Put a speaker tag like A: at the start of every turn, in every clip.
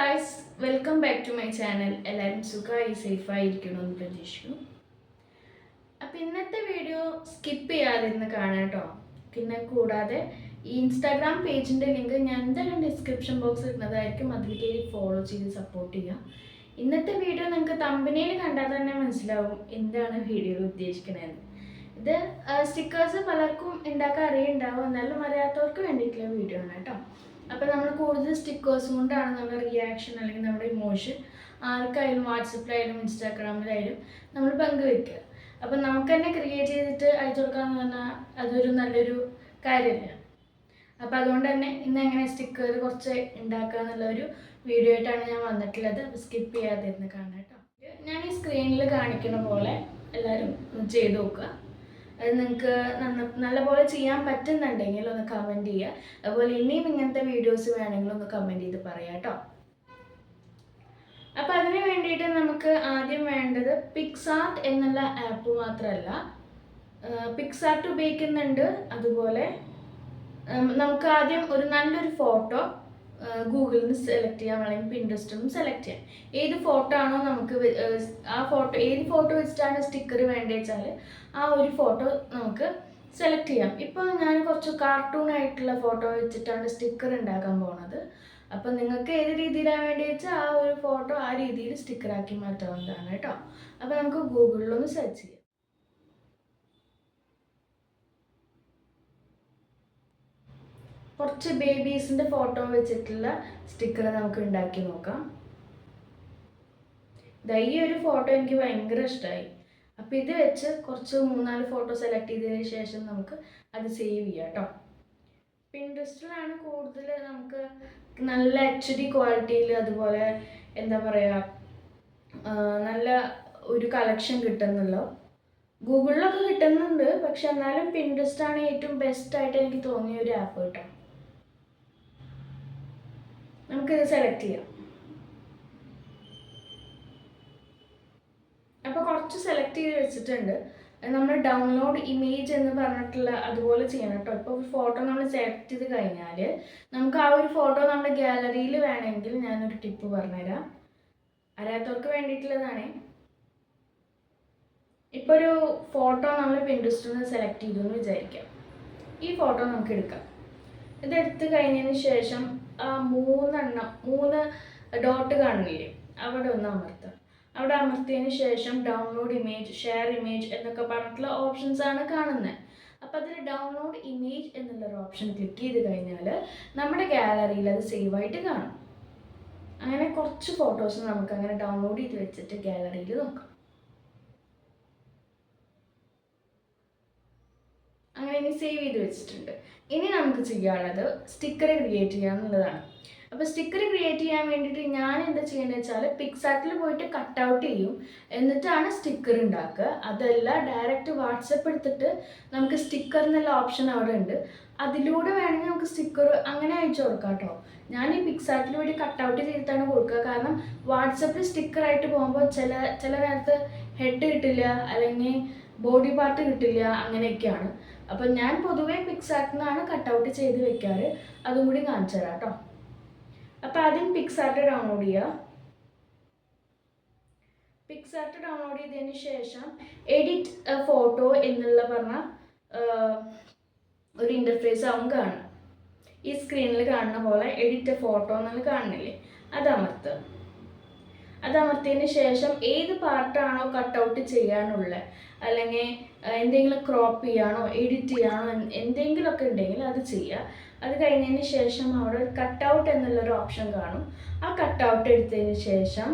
A: Guys, welcome back to my channel. എല്ലാവരും സുഖമായി സേഫായിരിക്കണമെന്ന് പ്രതീക്ഷിക്കുന്നു. അപ്പം ഇന്നത്തെ വീഡിയോ സ്കിപ്പ് ചെയ്യാതിരുന്ന് കാണാം കേട്ടോ. പിന്നെ കൂടാതെ ഈ ഇൻസ്റ്റാഗ്രാം പേജിൻ്റെ ലിങ്ക് ഞാൻ എന്തായാലും ഡിസ്ക്രിപ്ഷൻ ബോക്സിൽ ഇടുന്നതായിരിക്കും. അതിൽ കയറി ഫോളോ ചെയ്ത് സപ്പോർട്ട് ചെയ്യുക. ഇന്നത്തെ വീഡിയോ നിങ്ങൾക്ക് തമ്പനയിൽ കണ്ടാൽ തന്നെ മനസ്സിലാവും എന്താണ് വീഡിയോയിൽ ഉദ്ദേശിക്കണതെന്ന്. ഇത് സ്റ്റിക്കേഴ്സ് പലർക്കും ഉണ്ടാക്കാൻ അറിയുണ്ടാവും, എന്നാലും അറിയാത്തവർക്ക് വേണ്ടിയിട്ടുള്ള വീഡിയോ ആണ് കേട്ടോ. അപ്പോൾ നമ്മൾ കൂടുതൽ സ്റ്റിക്കേഴ്സ് കൊണ്ടാണ് നമ്മുടെ റിയാക്ഷൻ അല്ലെങ്കിൽ നമ്മുടെ ഇമോഷൻ ആർക്കായാലും വാട്സപ്പിലായാലും ഇൻസ്റ്റാഗ്രാമിലായാലും നമ്മൾ പങ്കുവെക്കുക. അപ്പം നമുക്ക് തന്നെ ക്രിയേറ്റ് ചെയ്തിട്ട് അയച്ചു കൊടുക്കാമെന്ന് പറഞ്ഞാൽ അതൊരു നല്ലൊരു കാര്യമല്ല. അപ്പോൾ അതുകൊണ്ട് തന്നെ ഇന്ന് എങ്ങനെ സ്റ്റിക്കർ കുറച്ച് ഉണ്ടാക്കുക എന്നുള്ള ഒരു വീഡിയോ ആയിട്ടാണ് ഞാൻ വന്നിട്ടുള്ളത്. അപ്പോൾ സ്കിപ്പ് ചെയ്യാതിരുന്ന് കാണാം കേട്ടോ. ഞാൻ ഈ സ്ക്രീനിൽ കാണിക്കുന്ന പോലെ എല്ലാവരും ചെയ്ത് നോക്കുക. അത് നിങ്ങൾക്ക് നല്ലപോലെ ചെയ്യാൻ പറ്റുന്നുണ്ടെങ്കിൽ ഒന്ന് കമൻറ്റ് ചെയ്യുക. അതുപോലെ ഇനിയും ഇങ്ങനത്തെ വീഡിയോസ് വേണമെങ്കിൽ ഒന്ന് കമൻറ്റ് ചെയ്ത് പറയാം കേട്ടോ. അപ്പം അതിന് വേണ്ടിയിട്ട് നമുക്ക് ആദ്യം വേണ്ടത് പിക്സാർട്ട് എന്നുള്ള ആപ്പ് മാത്രമല്ല, പിക്സാർട്ട് ഉപയോഗിക്കുന്നുണ്ട്. അതുപോലെ നമുക്ക് ആദ്യം ഒരു നല്ലൊരു ഫോട്ടോ ഗൂഗിളിൽ നിന്ന് സെലക്ട് ചെയ്യാം, അല്ലെങ്കിൽ പിൻട്രസ്റ്റിൽ നിന്ന് സെലക്ട് ചെയ്യാം. ഏത് ഫോട്ടോ ആണോ നമുക്ക് ഏത് ഫോട്ടോ വെച്ചിട്ടാണ് സ്റ്റിക്കർ വേണ്ടത് വെച്ചാൽ ആ ഒരു ഫോട്ടോ നമുക്ക് സെലക്ട് ചെയ്യാം. ഇപ്പോൾ ഞാൻ കുറച്ച് കാർട്ടൂൺ ആയിട്ടുള്ള ഫോട്ടോ വെച്ചിട്ടാണ് സ്റ്റിക്കർ ഉണ്ടാക്കാൻ പോണത്. അപ്പം നിങ്ങൾക്ക് ഏത് രീതിയിലാണ് വേണ്ടി വെച്ചാൽ ആ ഒരു ഫോട്ടോ ആ രീതിയിൽ സ്റ്റിക്കറാക്കി മാറ്റാവുന്നതാണ് കേട്ടോ. അപ്പോൾ നമുക്ക് ഗൂഗിളിലൊന്ന് സെർച്ച് ചെയ്യാം. കുറച്ച് ബേബീസിൻ്റെ ഫോട്ടോ വെച്ചിട്ടുള്ള സ്റ്റിക്കർ നമുക്ക് ഉണ്ടാക്കി നോക്കാം. ഈ ഒരു ഫോട്ടോ എനിക്ക് ഭയങ്കര ഇഷ്ടമായി. അപ്പോൾ ഇത് വെച്ച് കുറച്ച് 3-4 ഫോട്ടോ സെലക്ട് ചെയ്തതിന് ശേഷം നമുക്ക് അത് സേവ് ചെയ്യാം കേട്ടോ. പിൻട്രസ്റ്റിലാണ് കൂടുതൽ നമുക്ക് നല്ല HD ക്വാളിറ്റിയിൽ, അതുപോലെ എന്താ പറയുക, നല്ല ഒരു കളക്ഷൻ കിട്ടുന്നല്ലോ. ഗൂഗിളിലൊക്കെ കിട്ടുന്നുണ്ട്, പക്ഷെ എന്നാലും പിൻട്രസ്റ്റാണ് ഏറ്റവും ബെസ്റ്റായിട്ട് എനിക്ക് തോന്നിയ ഒരു ആപ്പ് കേട്ടോ. നമുക്കിത് സെലക്ട് ചെയ്യാം. അപ്പോൾ കുറച്ച് സെലക്ട് ചെയ്ത് വെച്ചിട്ടുണ്ട്. നമ്മൾ ഡൗൺലോഡ് ഇമേജ് എന്ന് പറഞ്ഞിട്ടുള്ള അതുപോലെ ചെയ്യണം കേട്ടോ. ഇപ്പോൾ ഒരു ഫോട്ടോ നമ്മൾ സെലക്ട് ചെയ്ത് കഴിഞ്ഞാൽ നമുക്ക് ആ ഒരു ഫോട്ടോ നമ്മുടെ ഗാലറിയിൽ വേണമെങ്കിൽ ഞാനൊരു ടിപ്പ് പറഞ്ഞുതരാം, അറിയാത്തവർക്ക് വേണ്ടിയിട്ടുള്ളതാണ്. ഇപ്പോൾ ഒരു ഫോട്ടോ നമ്മൾ പിൻട്രസ്റ്റിൽ നിന്ന് സെലക്ട് ചെയ്തു എന്ന് വിചാരിക്കാം. ഈ ഫോട്ടോ നമുക്ക് എടുക്കാം. ഇതെടുത്ത് കഴിഞ്ഞതിന് ശേഷം ആ 3 ഡോട്ട് കാണില്ലേ, അവിടെ ഒന്ന് അമർത്താം. അവിടെ അമർത്തിയതിന് ശേഷം ഡൗൺലോഡ് ഇമേജ്, ഷെയർ ഇമേജ് എന്നൊക്കെ പറഞ്ഞിട്ടുള്ള ഓപ്ഷൻസ് ആണ് കാണുന്നത്. അപ്പോൾ അതിൽ ഡൗൺലോഡ് ഇമേജ് എന്നുള്ളൊരു ഓപ്ഷൻ ക്ലിക്ക് ചെയ്ത് കഴിഞ്ഞാൽ നമ്മുടെ ഗാലറിയിൽ അത് സേവ് ആയിട്ട് കാണും. അങ്ങനെ കുറച്ച് ഫോട്ടോസ് നമുക്ക് അങ്ങനെ ഡൗൺലോഡ് ചെയ്ത് വെച്ചിട്ട് ഗാലറിയിൽ നോക്കാം. അങ്ങനെ ഇനി സേവ് ചെയ്ത് വെച്ചിട്ടുണ്ട്. ഇനി നമുക്ക് ചെയ്യാനുള്ളത് സ്റ്റിക്കർ ക്രിയേറ്റ് ചെയ്യുക എന്നുള്ളതാണ്. അപ്പോൾ സ്റ്റിക്കർ ക്രിയേറ്റ് ചെയ്യാൻ വേണ്ടിയിട്ട് ഞാൻ എന്താ ചെയ്യുന്നത് വെച്ചാൽ പിക്സാർട്ടിൽ പോയിട്ട് കട്ട് ഔട്ട് ചെയ്യും, എന്നിട്ടാണ് സ്റ്റിക്കർ ഉണ്ടാക്കുക. അതല്ല, ഡയറക്റ്റ് വാട്സപ്പ് എടുത്തിട്ട് നമുക്ക് സ്റ്റിക്കർ എന്നുള്ള ഓപ്ഷൻ അവിടെ ഉണ്ട്, അതിലൂടെ വേണമെങ്കിൽ നമുക്ക് സ്റ്റിക്കർ അങ്ങനെ അയച്ചു കൊടുക്കാം കേട്ടോ. ഞാൻ ഈ പിക്സാർട്ടിൽ പോയിട്ട് കട്ട് ഔട്ട് ചെയ്തിട്ടാണ് കൊടുക്കുക. കാരണം വാട്സപ്പിൽ സ്റ്റിക്കറായിട്ട് പോകുമ്പോൾ ചില നേരത്ത് ഹെഡ് കിട്ടില്ല, അല്ലെങ്കിൽ ബോഡി പാർട്ട് കിട്ടില്ല, അങ്ങനെയൊക്കെയാണ്. അപ്പം ഞാൻ പൊതുവേ പിക്സാർട്ടിൽ നിന്നാണ് കട്ട് ഔട്ട് ചെയ്ത് വെക്കാറ്. അതും കൂടി കാണിച്ചു തരാം കേട്ടോ. അപ്പോൾ ആദ്യം പിക്സാർട്ട് ഡൗൺലോഡ് ചെയ്യുക. പിക്സാർട്ട് ഡൗൺലോഡ് ചെയ്തതിന് ശേഷം എഡിറ്റ് ഫോട്ടോ എന്നുള്ള പറഞ്ഞ ഒരു ഇൻ്റർഫേസ് ആവും കാണുക. ഈ സ്ക്രീനിൽ കാണുന്ന പോലെ എഡിറ്റ് ഫോട്ടോ എന്നുള്ള കാണുന്നില്ലേ, അത് അമർത്തുക. അതമർത്തിയതിന് ശേഷം ഏത് പാർട്ടാണോ കട്ട് ഔട്ട് ചെയ്യാനുള്ളത്, അല്ലെങ്കിൽ എന്തെങ്കിലും ക്രോപ്പ് ചെയ്യാനോ എഡിറ്റ് ചെയ്യാനോ എന്തെങ്കിലുമൊക്കെ ഉണ്ടെങ്കിൽ അത് ചെയ്യുക. അത് കഴിഞ്ഞതിന് ശേഷം അവിടെ ഒരു കട്ട് ഔട്ട് എന്നുള്ളൊരു ഓപ്ഷൻ കാണും. ആ കട്ട് ഔട്ട് എടുത്തതിന് ശേഷം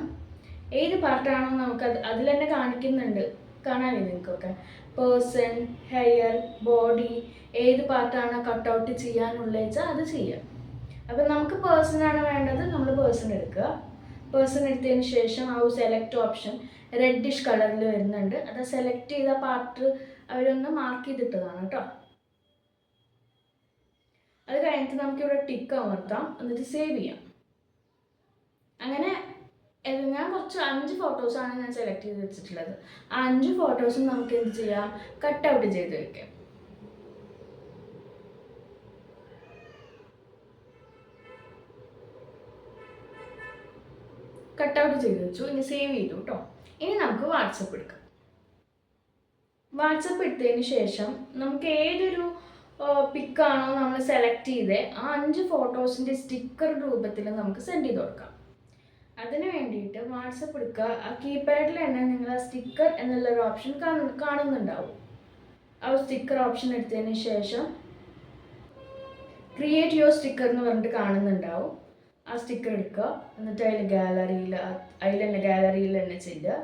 A: ഏത് പാർട്ടാണോ നമുക്ക് അതിൽ തന്നെ കാണിക്കുന്നുണ്ട്, കാണാനില്ല നിങ്ങൾക്കൊക്കെ, പേഴ്സൺ, ഹെയർ, ബോഡി, ഏത് പാർട്ടാണോ കട്ട് ഔട്ട് ചെയ്യാനുള്ളത് വെച്ചാൽ അത് ചെയ്യുക. അപ്പം നമുക്ക് പേഴ്സണാണ് വേണ്ടത്, നമ്മൾ പേഴ്സൺ എടുക്കുക. പേഴ്സൺ എടുത്തതിന് ശേഷം ആ ഒരു സെലക്ട് ഓപ്ഷൻ റെഡിഷ് കളറിൽ വരുന്നുണ്ട്. അത് സെലക്ട് ചെയ്ത പാർട്ട് അവരൊന്ന് മാർക്ക് ചെയ്തിട്ടതാണ് കേട്ടോ. അത് കഴിഞ്ഞിട്ട് നമുക്കിവിടെ ടിക്ക് അമർത്താം, എന്നിട്ട് സേവ് ചെയ്യാം. അങ്ങനെ ഞാൻ കുറച്ച് 5 ഫോട്ടോസാണ് ഞാൻ സെലക്ട് ചെയ്ത് വെച്ചിട്ടുള്ളത്. ആ 5 ഫോട്ടോസും നമുക്ക് എന്ത് ചെയ്യാം, കട്ട് ഔട്ട് ചെയ്ത് വെക്കാം. കട്ടൗട്ട് ചെയ്ത് വെച്ചു. ഇനി സേവ് ചെയ്തു കേട്ടോ. ഇനി നമുക്ക് വാട്സപ്പ് എടുക്കാം. വാട്സപ്പ് എടുത്തതിന് ശേഷം നമുക്ക് ഏതൊരു പിക്കാണോ നമ്മൾ സെലക്ട് ചെയ്തത് ആ 5 ഫോട്ടോസിൻ്റെ സ്റ്റിക്കർ രൂപത്തിൽ നമുക്ക് സെൻഡ് ചെയ്ത് കൊടുക്കാം. അതിന് വേണ്ടിയിട്ട് വാട്സപ്പ് എടുക്കുക. ആ കീപാഡിൽ തന്നെ നിങ്ങൾ ആ സ്റ്റിക്കർ എന്നുള്ളൊരു ഓപ്ഷൻ കാണുന്നുണ്ടാവും. ആ സ്റ്റിക്കർ ഓപ്ഷൻ എടുത്തതിന് ശേഷം ക്രിയേറ്റ് യുവർ സ്റ്റിക്കർ എന്ന് പറഞ്ഞിട്ട് കാണുന്നുണ്ടാവും. ആ സ്റ്റിക്കർ എടുക്കുക. എന്നിട്ട് അതിൽ തന്നെ ഗാലറിയിൽ തന്നെ ചെയ്യുക.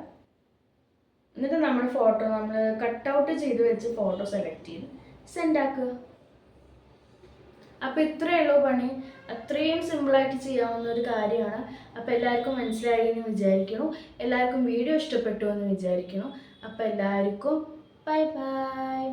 A: എന്നിട്ട് നമ്മുടെ ഫോട്ടോ നമ്മൾ കട്ടൗട്ട് ചെയ്ത് വെച്ച് ഫോട്ടോ സെലക്ട് ചെയ്ത് സെൻഡ് ആക്കുക. അപ്പോൾ ഇത്രയേ ഉള്ളൂ പണി. അത്രയും സിമ്പിളായിട്ട് ചെയ്യാവുന്ന ഒരു കാര്യമാണ്. അപ്പോൾ എല്ലാവർക്കും മനസ്സിലായി എന്ന് വിചാരിക്കുന്നു. എല്ലാവർക്കും വീഡിയോ ഇഷ്ടപ്പെട്ടു എന്ന് വിചാരിക്കുന്നു. അപ്പോൾ എല്ലാവർക്കും ബൈ ബൈ.